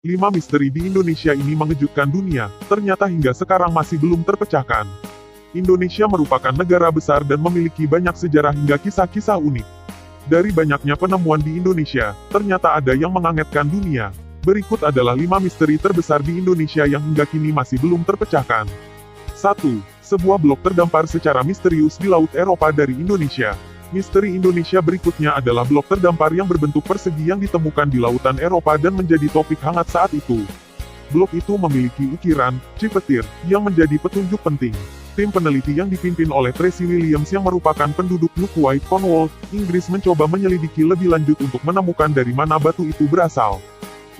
5 misteri di Indonesia ini mengejutkan dunia, ternyata hingga sekarang masih belum terpecahkan. Indonesia merupakan negara besar dan memiliki banyak sejarah hingga kisah-kisah unik. Dari banyaknya penemuan di Indonesia, ternyata ada yang mengagetkan dunia. Berikut adalah 5 misteri terbesar di Indonesia yang hingga kini masih belum terpecahkan. 1. Sebuah blok terdampar secara misterius di Laut Eropa dari Indonesia. Misteri Indonesia berikutnya adalah blok terdampar yang berbentuk persegi yang ditemukan di lautan Eropa dan menjadi topik hangat saat itu. Blok itu memiliki ukiran, cipetir, yang menjadi petunjuk penting. Tim peneliti yang dipimpin oleh Tracy Williams yang merupakan penduduk New White Cornwall, Inggris mencoba menyelidiki lebih lanjut untuk menemukan dari mana batu itu berasal.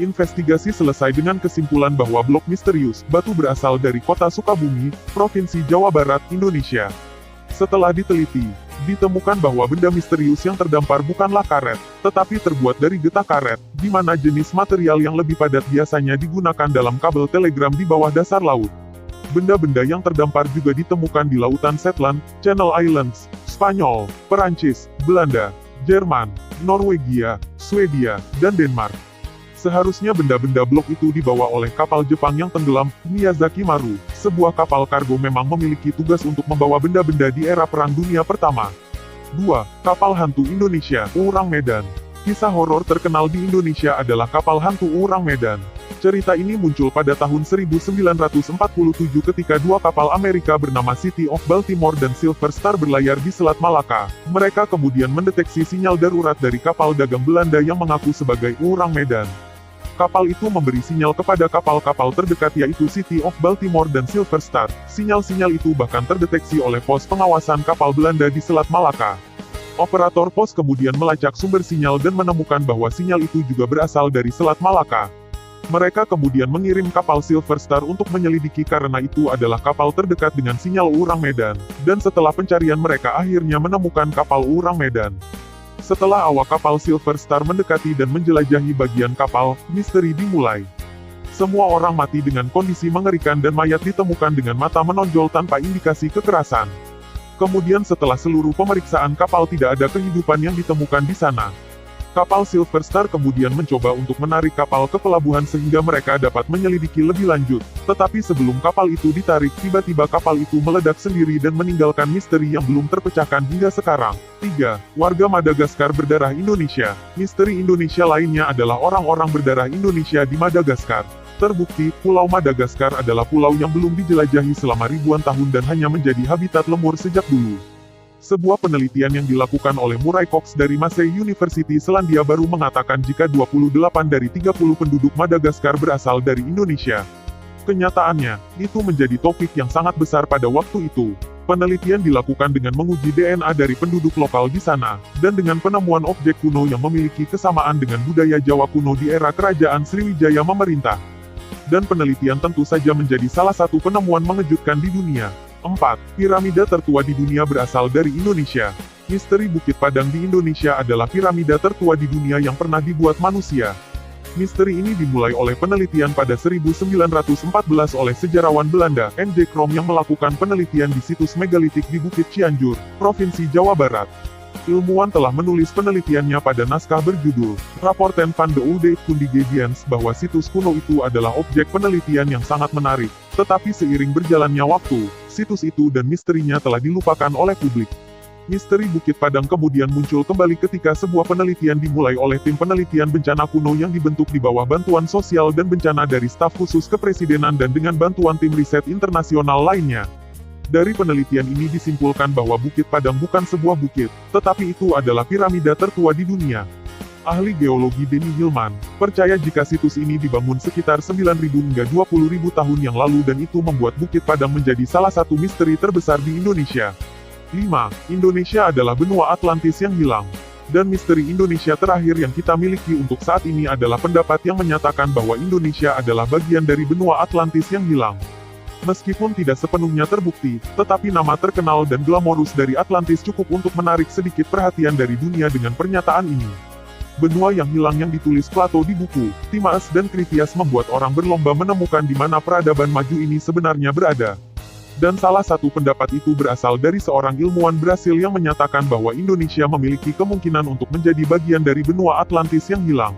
Investigasi selesai dengan kesimpulan bahwa blok misterius, batu berasal dari kota Sukabumi, Provinsi Jawa Barat, Indonesia. Setelah diteliti, ditemukan bahwa benda misterius yang terdampar bukanlah karet, tetapi terbuat dari getah karet, di mana jenis material yang lebih padat biasanya digunakan dalam kabel telegram di bawah dasar laut. Benda-benda yang terdampar juga ditemukan di lautan Shetland, Channel Islands, Spanyol, Perancis, Belanda, Jerman, Norwegia, Swedia, dan Denmark. Seharusnya benda-benda blok itu dibawa oleh kapal Jepang yang tenggelam, Miyazaki Maru. Sebuah kapal kargo memang memiliki tugas untuk membawa benda-benda di era Perang Dunia Pertama. 2. Kapal hantu Indonesia, Urang Medan. Kisah horor terkenal di Indonesia adalah kapal hantu Urang Medan. Cerita ini muncul pada tahun 1947 ketika dua kapal Amerika bernama City of Baltimore dan Silver Star berlayar di Selat Malaka. Mereka kemudian mendeteksi sinyal darurat dari kapal dagang Belanda yang mengaku sebagai Urang Medan. Kapal itu memberi sinyal kepada kapal-kapal terdekat yaitu City of Baltimore dan Silver Star. Sinyal-sinyal itu bahkan terdeteksi oleh pos pengawasan kapal Belanda di Selat Malaka. Operator pos kemudian melacak sumber sinyal dan menemukan bahwa sinyal itu juga berasal dari Selat Malaka. Mereka kemudian mengirim kapal Silver Star untuk menyelidiki karena itu adalah kapal terdekat dengan sinyal Urang Medan. Dan setelah pencarian mereka akhirnya menemukan kapal Urang Medan. Setelah awak kapal Silver Star mendekati dan menjelajahi bagian kapal, misteri dimulai. Semua orang mati dengan kondisi mengerikan dan mayat ditemukan dengan mata menonjol tanpa indikasi kekerasan. Kemudian setelah seluruh pemeriksaan kapal tidak ada kehidupan yang ditemukan di sana. Kapal Silver Star kemudian mencoba untuk menarik kapal ke pelabuhan sehingga mereka dapat menyelidiki lebih lanjut. Tetapi sebelum kapal itu ditarik, tiba-tiba kapal itu meledak sendiri dan meninggalkan misteri yang belum terpecahkan hingga sekarang. 3. Warga Madagaskar berdarah Indonesia. Misteri Indonesia lainnya adalah orang-orang berdarah Indonesia di Madagaskar. Terbukti, Pulau Madagaskar adalah pulau yang belum dijelajahi selama ribuan tahun dan hanya menjadi habitat lemur sejak dulu. Sebuah penelitian yang dilakukan oleh Murray Cox dari Massey University Selandia Baru mengatakan jika 28 dari 30 penduduk Madagaskar berasal dari Indonesia. Kenyataannya, itu menjadi topik yang sangat besar pada waktu itu. Penelitian dilakukan dengan menguji DNA dari penduduk lokal di sana, dan dengan penemuan objek kuno yang memiliki kesamaan dengan budaya Jawa kuno di era Kerajaan Sriwijaya memerintah. Dan penelitian tentu saja menjadi salah satu penemuan mengejutkan di dunia. 4. Piramida tertua di dunia berasal dari Indonesia. Misteri Bukit Padang di Indonesia adalah piramida tertua di dunia yang pernah dibuat manusia. Misteri ini dimulai oleh penelitian pada 1914 oleh sejarawan Belanda, N.J. Krom yang melakukan penelitian di situs megalitik di Bukit Cianjur, Provinsi Jawa Barat. Ilmuwan telah menulis penelitiannya pada naskah berjudul Rapporten van de Oude Kundigediens bahwa situs kuno itu adalah objek penelitian yang sangat menarik. Tetapi seiring berjalannya waktu, situs itu dan misterinya telah dilupakan oleh publik. Misteri Bukit Padang kemudian muncul kembali ketika sebuah penelitian dimulai oleh tim penelitian bencana kuno yang dibentuk di bawah bantuan sosial dan bencana dari staf khusus kepresidenan dan dengan bantuan tim riset internasional lainnya. Dari penelitian ini disimpulkan bahwa Bukit Padang bukan sebuah bukit, tetapi itu adalah piramida tertua di dunia. Ahli geologi Denny Hillman percaya jika situs ini dibangun sekitar 9.000 hingga 20.000 tahun yang lalu dan itu membuat Bukit Padang menjadi salah satu misteri terbesar di Indonesia. 5. Indonesia adalah benua Atlantis yang hilang. Dan misteri Indonesia terakhir yang kita miliki untuk saat ini adalah pendapat yang menyatakan bahwa Indonesia adalah bagian dari benua Atlantis yang hilang. Meskipun tidak sepenuhnya terbukti, tetapi nama terkenal dan glamorus dari Atlantis cukup untuk menarik sedikit perhatian dari dunia dengan pernyataan ini. Benua yang hilang yang ditulis Plato di buku Timaeus dan Critias membuat orang berlomba menemukan di mana peradaban maju ini sebenarnya berada. Dan salah satu pendapat itu berasal dari seorang ilmuwan Brasil yang menyatakan bahwa Indonesia memiliki kemungkinan untuk menjadi bagian dari benua Atlantis yang hilang.